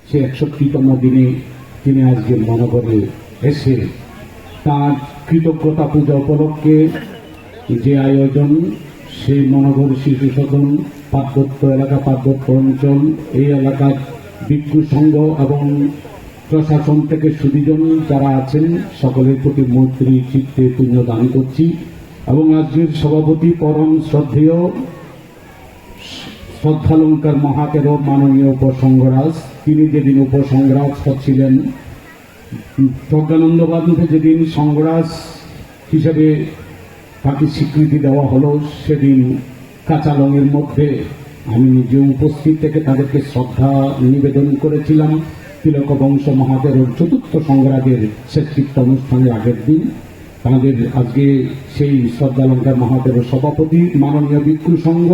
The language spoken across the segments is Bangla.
সে 61তম দিনে তিনি আজকে মহানগরে এসে তার কৃতজ্ঞতা পূজা উপলক্ষে যে আয়োজন, সেই মহানগর শিশু সদন পার্বত্য এলাকা, পার্বত্য অঞ্চল, এই এলাকার ভিক্ষু সংঘ এবং প্রশাসন থেকে সুদীজন যারা আছেন সকলের প্রতি মৈত্রী চিত্তে পুণ্য দান করছি। এবং আজকের সভাপতি পরম শ্রদ্ধেয় শ্রদ্ধালঙ্কার মহাতেরো মাননীয় উপসংঘরাজ, তিনি যেদিন উপসংঘরাজ হচ্ছিলেন, প্রজ্ঞানন্দ বাঁধে যেদিন সংঘরাজ হিসেবে তাকে স্বীকৃতি দেওয়া হলো, সেদিন কাঁচালংয়ের মধ্যে আমি নিজে উপস্থিত থেকে তাদেরকে শ্রদ্ধা নিবেদন করেছিলাম। তিলক বংশ মহাতেরোর ৪র্থ সংঘরাজের শেষকৃত্য অনুষ্ঠানের আগের দিন তাদের আজকে সেই শ্রদ্ধালঙ্কার মহাতেরোর সভাপতি মাননীয় ভিক্ষু সংঘ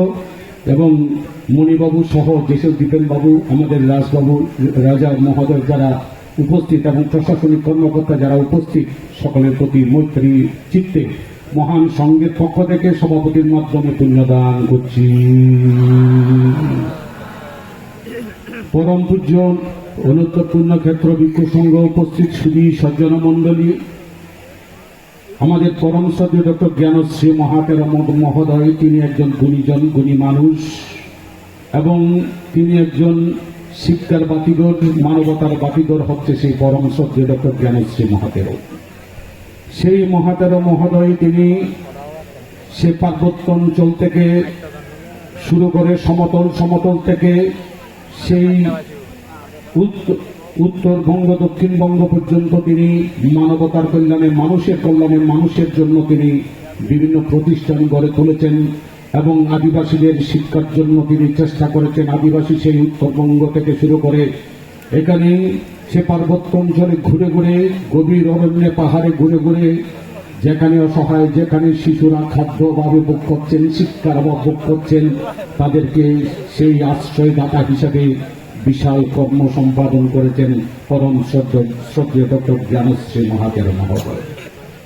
এবং মণিবাবু সহ যেসব দীপেন বাবু, আমাদের রাজবাবু, রাজা মহোদয় যারা উপস্থিত এবং প্রশাসনিক কর্মকর্তা যারা উপস্থিত, সকলের প্রতি মৈত্রী চিত্তে মহান সংঘের পক্ষ থেকে সভাপতির মাধ্যমে পুণ্যদান করছি। পরম পূজ্য অনুত্তর পুণ্যক্ষেত্র ভিক্ষু সংঘ উপস্থিত সুধী সজ্জন মণ্ডলী, আমাদের পরম শ্রদ্ধেয় ডক্টর জ্ঞানশ্রী মহাতেরো মহোদয়, তিনি একজন গুণী মানুষ এবং তিনি একজন শিক্ষার বাতিঘর, মানবতার বাতিঘর হচ্ছে সেই পরম শ্রদ্ধেয় ডক্টর জ্ঞানশ্রী মহাতেরো। সেই মহাতেরো মহোদয় তিনি সে পার্বত্য অঞ্চল থেকে শুরু করে সমতল থেকে সেই উত্তরবঙ্গ দক্ষিণবঙ্গ পর্যন্ত তিনি মানবতার কল্যাণে, মানুষের কল্যাণে, মানুষের জন্য তিনি বিভিন্ন প্রতিষ্ঠান গড়ে তুলেছেন এবং আদিবাসীদের শিক্ষার জন্য তিনি চেষ্টা করেছেন। আদিবাসী সেই উত্তরবঙ্গ থেকে শুরু করে এখানে সে পার্বত্য অঞ্চলে ঘুরে ঘুরে, গভীর অরণ্যে পাহাড়ে ঘুরে ঘুরে, যেখানে অসহায়, যেখানে শিশুরা খাদ্য অভাবে ভোগ করছেন, শিক্ষার অভাব ভোগ করছেন, তাদেরকে সেই আশ্রয়দাতা হিসাবে বিশাল কর্ম সম্পাদন করেছেন পরম শ্রদ্ধেয় ডক্টর জ্ঞানশ্রী মহাতেরো মহোদয়।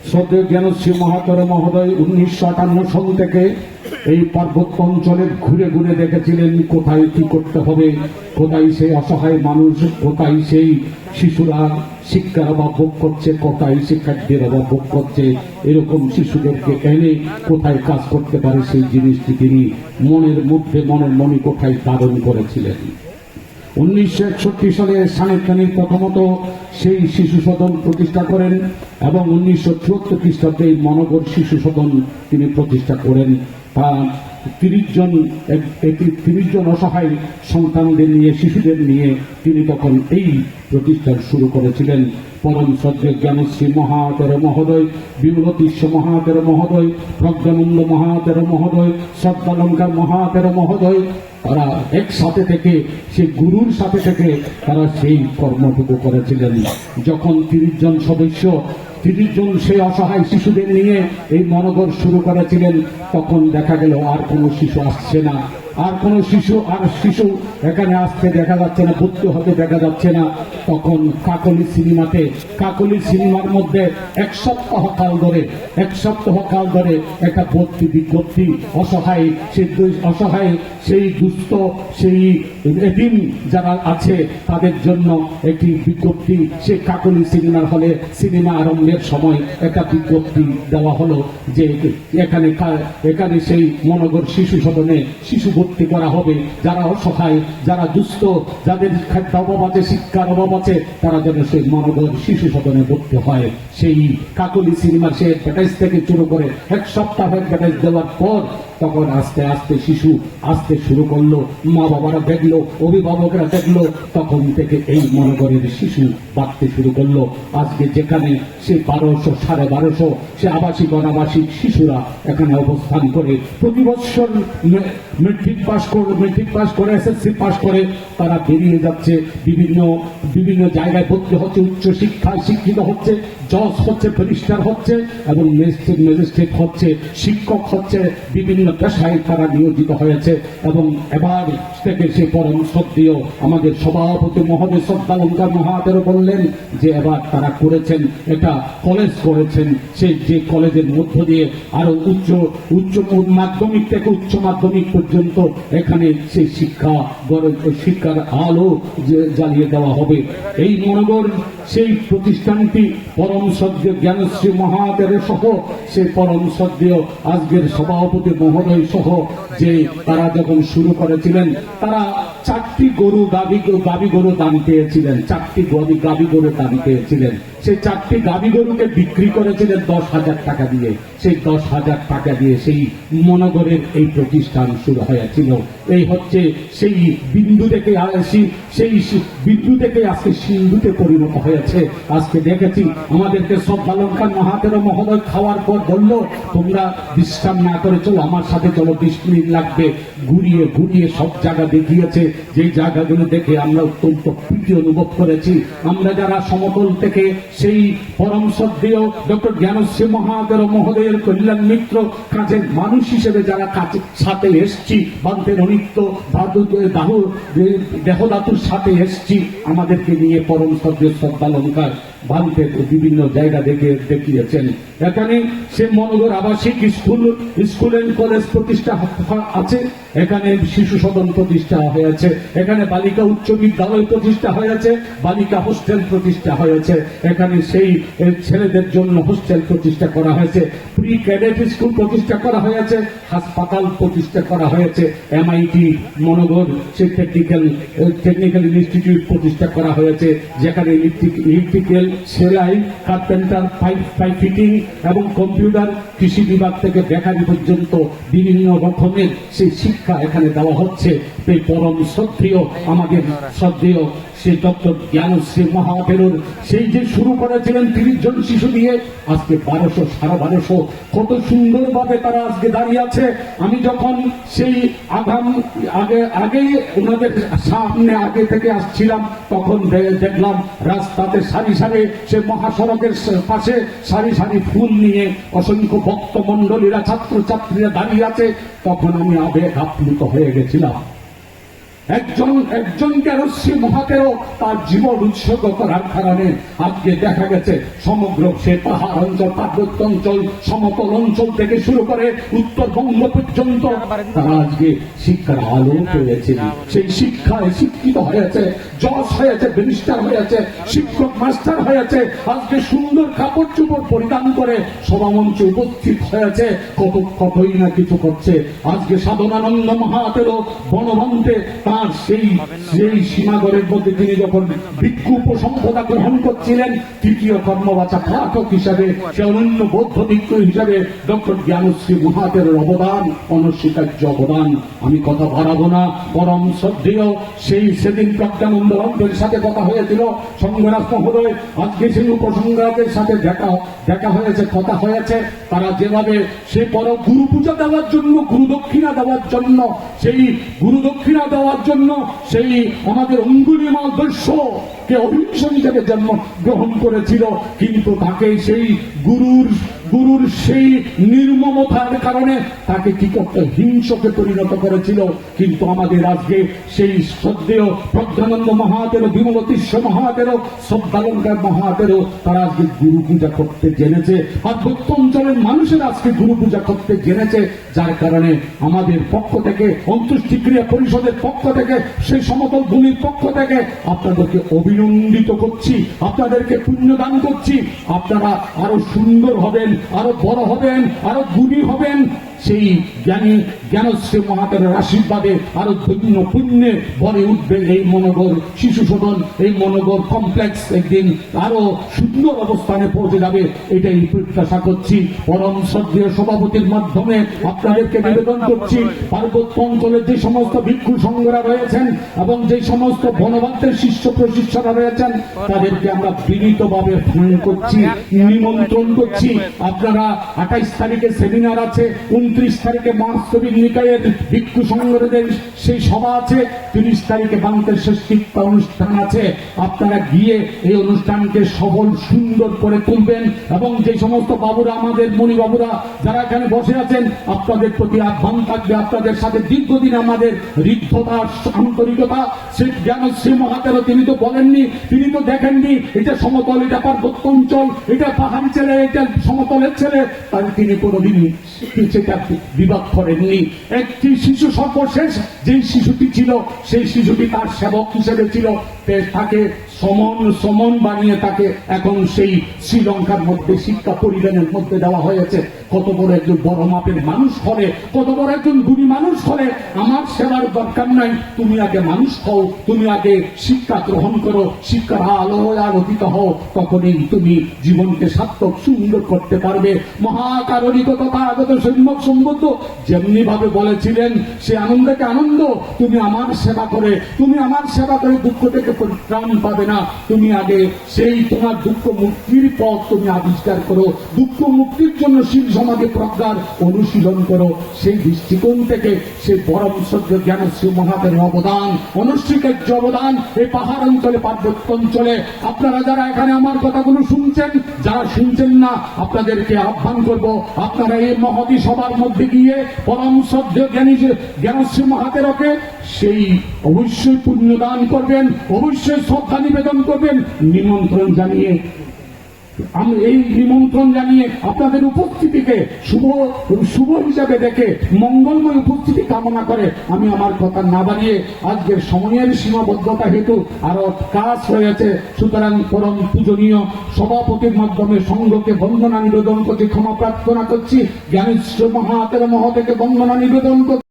শ্রদ্ধেয় জ্ঞানশ্রী মহাতেরো মহোদয় 1958 সাল থেকে এই পার্বত্য অঞ্চলে ঘুরে ঘুরে দেখেছিলেন কোথায় কি করতে হবে, কোথায় সেই অসহায় মানুষ, কোথায় সেই শিশুরা শিক্ষার অভাব ভোগ করছে, কোথায় শিক্ষার্থীর অভাব ভোগ করছে, এরকম শিশুদেরকে এনে কোথায় কাজ করতে পারে সেই জিনিসটি তিনি মনের মধ্যে, মনের মনি কোথায় ধারণ করেছিলেন। 1961 সালে সানেকানির প্রথমত সেই শিশু সদন প্রতিষ্ঠা করেন এবং 1974 খ্রিস্টাব্দে এই মহানগর শিশু সদন তিনি প্রতিষ্ঠা করেন। তা 30 জন অসহায় সন্তানদের নিয়ে, শিশুদের নিয়ে তিনি তখন এই প্রতিষ্ঠান শুরু করেছিলেন। পরম শ্রদ্ধেয় জ্ঞানশ্রী মহাতেরো মহোদয়, বিমলতীশ মহাতেরো মহোদয়, প্রজ্ঞানন্দ মহাতেরো মহোদয়, শ্রদ্ধালঙ্কার মহাতেরো মহোদয়, তারা একসাথে থেকে সেই গুরুর সাথে থেকে তারা সেই কর্মটুকু করেছিলেন। যখন 30 জন সদস্য, 30 জন সেই অসহায় শিশুদের নিয়ে এই মহানগর শুরু করেছিলেন, তখন দেখা গেল আর কোনো শিশু আসছে না, আর কোনো শিশু এখানে আসতে দেখা যাচ্ছে না, ভর্তি হতে দেখা যাচ্ছে না। তখন কাকলি সিনেমার মধ্যে এক সপ্তাহ কাল ধরে একটা ভর্তি বিজ্ঞপ্তি, অসহায় সেই দুস্থ, সেই এতিম যারা আছে তাদের জন্য একটি বিজ্ঞপ্তি সেই কাকলি সিনেমার হলে সিনেমা আরম্ভের সময় একটা বিজ্ঞপ্তি দেওয়া হলো যে এখানে সেই মহানগর শিশু সদনে শিশু ভর্তি করা হবে, যারা অসহায়, যারা দুস্থ, যাদের খাদ্য অভাব আছে, শিক্ষার অভাব আছে, তারা যেন সেই মহানগর শিশু সদনে ভর্তি হয়। সেই কাকলি সিনেমার সে অ্যাডভার্টাইজ থেকে শুরু করে এক সপ্তাহ অ্যাডভার্টাইজ দেওয়ার পর তখন আস্তে আস্তে শিশু আসতে শুরু করলো, মা বাবারা দেখলো, অভিভাবকরা দেখলো, তখন থেকে এই মহানগরের শিশু বাড়তে শুরু করলো। আজকে যেখানে সে 1200, 1250 সে আবাসিক অনাবাসিক শিশুরা এখানে অবস্থান করে প্রতি বছর মেট্রিক পাস করে এসএসসি পাস করে তারা বেরিয়ে যাচ্ছে, বিভিন্ন জায়গায় ভর্তি হচ্ছে, উচ্চ শিক্ষায় শিক্ষিত হচ্ছে, জজ হচ্ছে, ব্যারিস্টার হচ্ছে এবং ম্যাজিস্ট্রেট হচ্ছে, শিক্ষক হচ্ছে, বিভিন্ন পেশায় তারা নিয়োজিত হয়েছে। এবং এবার থেকে সে পরম শ্রদ্ধেয় আমাদের সভাপতি মহোদয় শ্রদ্ধালঙ্কার মহাতেরো বললেন যে এবার তারা করেছেন, একটা কলেজ করেছেন, সেই যে কলেজের মধ্য দিয়ে আরো উচ্চ মাধ্যমিক থেকে উচ্চ মাধ্যমিক পর্যন্ত এখানে সেই শিক্ষার আলো জ্বালিয়ে দেওয়া হবে। এই মনোবর সেই প্রতিষ্ঠানটি পরম শ্রদ্ধেয় জ্ঞানশ্রী মহাতের সহ সেই পরম শ্রদ্ধেয় আজকের সভাপতি মহোদয় সহ যে তারা যখন শুরু করেছিলেন, তারা 4টি গরু গাভী গরু দান পেয়েছিলেন, 4টি গাভী গরু দান পেয়েছিলেন। সেই 4টি গাভী গরুকে বিক্রি করেছিলেন 10,000 টাকা দিয়ে। সেই 10,000 টাকা দিয়ে সেই মনোগরের এই প্রতিষ্ঠান শুরু হয়েছিল। এই হচ্ছে সেই বিন্দু থেকে সেই বিন্দু থেকে আজকে সিন্ধুতে পরিণত হয়েছে। আজকে দেখেছি আমাদেরকে শ্রদ্ধালঙ্কার মহাতেরা মহোদয় খাওয়ার পর বলল, তোমরা বিশ্রাম না করে চলো, আমার সাথে চলো, 20 মিনিট লাগবে। ঘুরিয়ে ঘুরিয়ে সব জায়গা দেখিয়েছে। যে জায়গাগুলো দেখে আমরা অত্যন্ত প্রীতি অনুভব করেছি। আমরা যারা সমতল থেকে সেই পরম শ্রদ্ধেয় ডক্টর জ্ঞানশ্রী মহাতেরা মহোদয়ের কল্যাণ মিত্র কাজের মানুষ হিসেবে যারা কাজের সাথে এসছি, বান্তের অনিত্য দেহধাতুর সাথে এসছি, আমাদেরকে নিয়ে পরম শ্রদ্ধেয় শ্রদ্ধালঙ্কার বান্তের বিভিন্ন জায়গা দেখিয়েছেন। এখানে সে মনোগর আবাসিক স্কুল এন্ড কলেজ প্রতিষ্ঠা আছে, এখানে শিশু সদন প্রতিষ্ঠা হয়েছে, এখানে বালিকা উচ্চ বিদ্যালয় প্রতিষ্ঠা হয়েছে, বালিকা হোস্টেল প্রতিষ্ঠা হয়েছে, এখানে সেই ছেলেদের জন্য হোস্টেল প্রতিষ্ঠা করা হয়েছে, প্রি ক্যাডেট স্কুল প্রতিষ্ঠা করা হয়েছে, হাসপাতাল প্রতিষ্ঠা করা হয়েছে, MIT মনোগর সেই টেকনিক্যাল ইনস্টিটিউট প্রতিষ্ঠা করা হয়েছে, যেখানে ইলেকট্রিক্যাল, সেলাই, কার্পেন্টার, পাইপ ফিটিং এবং কম্পিউটার, কৃষি বিভাগ থেকে বেকারি পর্যন্ত বিভিন্ন রকমের সেই শিক্ষা এখানে দেওয়া হচ্ছে। এই পরম শ্রদ্ধেয় আমাদের শ্রদ্ধেয় সেই ডক্টর জ্ঞানশ্রী মহাতেরুর সেই যে শুরু করেছিলেন 30 জন শিশু দিয়ে, আজকে 1200, 1250, কত সুন্দরভাবে তারা আজকে দাঁড়িয়ে আছে। আমি যখন সেই আগে ওনাদের সামনে আগে থেকে আসছিলাম, তখন দেখলাম রাস্তাতে সারি সারি সে মহাসড়কের পাশে সারি সারি ফুল নিয়ে অসংখ্য ভক্ত মন্ডলীরা, ছাত্রছাত্রীরা দাঁড়িয়ে আছে। তখন আমি আবেগ আপ্লুত হয়ে গেছিলাম। একজন জ্ঞানশ্রী মহাতেরও তার জীবন উৎসর্গ করার কারণে আজকে দেখা গেছে সমগ্র সে পাহাড় অঞ্চল, পার্বত্য অঞ্চল, সমতল অঞ্চল থেকে শুরু করে উত্তরবঙ্গ পর্যন্ত তারা আজকে শিক্ষার আলো পেয়েছে। সেই শিক্ষায় শিক্ষিত হয়েছে, জজ হয়েছে, ব্যারিস্টার হয়েছে, শিক্ষক মাস্টার হয়েছে। আজকে সুন্দর কাপড় চোপড় পরিধান করে সভামঞ্চে উপস্থিত হয়েছে, কতই না কিছু করছে। আজকে সাধনানন্দ মহাতেরও বনবন্তে তার সেই সীমাগরের মধ্যে তিনি যখন ভিক্ষু উপসম্পদা গ্রহণ করছিলেন, তৃতীয় কর্মবাচা পাঠক হিসাবে, সে অনন্য বৌদ্ধ ভিক্ষু হিসাবে ডক্টর জ্ঞানশ্রী মহাতের অবদান অনস্বীকার্য অবদান। আমি কথা বাড়াবো না। পরম শ্রদ্ধেয় সেদিন প্রজ্ঞানন্দ রন্থের সাথে কথা হয়েছিল, সংঘরাজ মহোদয় আজকে সেই উপসংঘরাজের সাথে দেখা হয়েছে, কথা হয়েছে। তারা যেভাবে সে পর গুরু পূজা দেওয়ার জন্য, গুরু দক্ষিণা দেওয়ার জন্য, সেই গুরু দক্ষিণা দেওয়ার জন্য সেই আমাদের অঙ্গুলিমাল দৈশ্যকে অহিংস হিসেবে জন্ম গ্রহণ করেছিল, কিন্তু তাকে সেই গুরুর সেই নির্মমতার কারণে তাকে কি করতে হিংসকে পরিণত করেছিল। কিন্তু আমাদের আজকে সেই শ্রদ্ধেয় প্রজ্ঞানন্দ মহাতেরও, বিমলতীর্ষ মহাতেরও, শ্রদ্ধালঙ্কার মহাতেরও তারা আজকে গুরু পূজা করতে জেনেছে। পার্বত্য অঞ্চলের মানুষের আজকে গুরু পূজা করতে জেনেছে, যার কারণে আমাদের পক্ষ থেকে, অন্ত্যেষ্টিক্রিয়া পরিষদের পক্ষ থেকে, সেই সমতল ভূমির পক্ষ থেকে আপনাদেরকে অভিনন্দিত করছি, আপনাদেরকে পুণ্যদান করছি। আপনারা আরো সুন্দর হবেন, আরো বড় হবেন, আরো গুণী হবেন। সেই জ্ঞানশ্রী মহাতের আশীর্বাদে আরো পুণ্যে ভরে উঠবেন এই মনোগর শিশু সদন, এই মনোগর কমপ্লেক্স একদিন আরো সুন্দর অবস্থানে পৌঁছে যাবে, এটাই প্রত্যাশা করছি। পরম শ্রদ্ধেয় সভাপতির মাধ্যমে আপনাদেরকে নিবেদন করছি, পার্বত্য অঞ্চলের যে সমস্ত ভিক্ষু সংঘরা রয়েছেন এবং যে সমস্ত বনবান্তের শিষ্য প্রশিক্ষণরা রয়েছেন, তাদেরকে আমরা বিনীতভাবে ফোন করছি, নিমন্ত্রণ করছি। আপনারা 28 তারিখে সেমিনার আছে, 29 তারিখে মহাস্তবিক নিকায়ের ভিক্ষু সংঘদের সেই সভা আছে, 30 তারিখে বান্তের শেষ শিক্ষা অনুষ্ঠান আছে। আপনারা গিয়ে এই অনুষ্ঠানকে সফল সুন্দর করে তুলবেন এবং যে সমস্ত বাবুরা, আমাদের মণি বাবুরা যারা এখানে বসে আছেন, আপনাদের প্রতি আহ্বান থাকবে, আপনাদের সাথে দীর্ঘদিন আমাদের হৃদ্যতা, আন্তরিকতা। সেই জ্ঞানশ্রী মহাতেরও তিনি তো বলেননি, তিনি তো দেখেননি এটা সমতল, এটা পার্বত্য অঞ্চল, এটা পাহাড়ি ছেলে, এটা সমতলের ছেলে, তাই তিনি কোনোদিন সেটা বিভাগ করেননি। একটি শিশু সর্বশেষ যেই শিশুটি ছিল, সেই শিশুটি তার সেবক হিসেবে ছিল, তাকে সমন বানিয়ে তাকে এখন সেই শ্রীলঙ্কার মধ্যে শিক্ষা পরিবেনের মধ্যে দেওয়া হয়েছে। কত বড় একজন বড় মাপের মানুষ হলে, কত বড় একজন গুণী মানুষ হলে আমার সেবার দরকার নাই, তুমি আগে মানুষ হও, তুমি আগে শিক্ষা গ্রহণ করো, শিক্ষার আলোয় আলোকিত হও, তখনই তুমি জীবনকে সার্থক সুন্দর করতে পারবে। মহাকারণিক তথাগত সম্যক সম্বুদ্ধ যেমনি ভাবে বলেছিলেন, সে আনন্দকে আনন্দ, তুমি আমার সেবা করে, তুমি আমার সেবা করে দুঃখ থেকে পরিত্রাণ পাবে না। তুমি আগে সেই তোমার দুঃখ মুক্তির পথ তুমি আবিষ্কার করো, দুঃখ মুক্তির জন্য শিল সমাধি প্রজ্ঞার অনুশীলন করো। সেই দৃষ্টিকোণ থেকে সেই পরম সত্য জ্ঞানশ্রী মহাদেবের অবদান, অনস্বীকার্য অবদান এই পাহাড় অঞ্চলে, পার্বত্য অঞ্চলে। আপনারা যারা এখানে আমার কথাগুলো শুনছেন, যারা শুনছেন না, আপনাদেরকে আহ্বান করব, আপনারা এই মহতী সবার মধ্যে গিয়ে পরম সত্য জ্ঞানশ্রী মহাদেবকে সেই অবশ্যই পুণ্যদান করবেন, অবশ্যই শ্রদ্ধা নিবেদন করবেন। নিমন্ত্রণ জানিয়ে আপনাদের উপস্থিতিকে শুভ হিসাবে দেখে মঙ্গলময় উপস্থিতি কামনা করে আমি আমার কথা না বাড়িয়ে, আজকের সময়ের সীমাবদ্ধতা হেতু আরো কাজ হয়েছে, সুতরাং পরম পূজনীয় সভাপতির মাধ্যমে সংঘকে বন্দনা নিবেদন করছি, ক্ষমা প্রার্থনা করছি, জ্ঞানেশ্বর মহাতের মহতেকে বন্দনা নিবেদন করছি।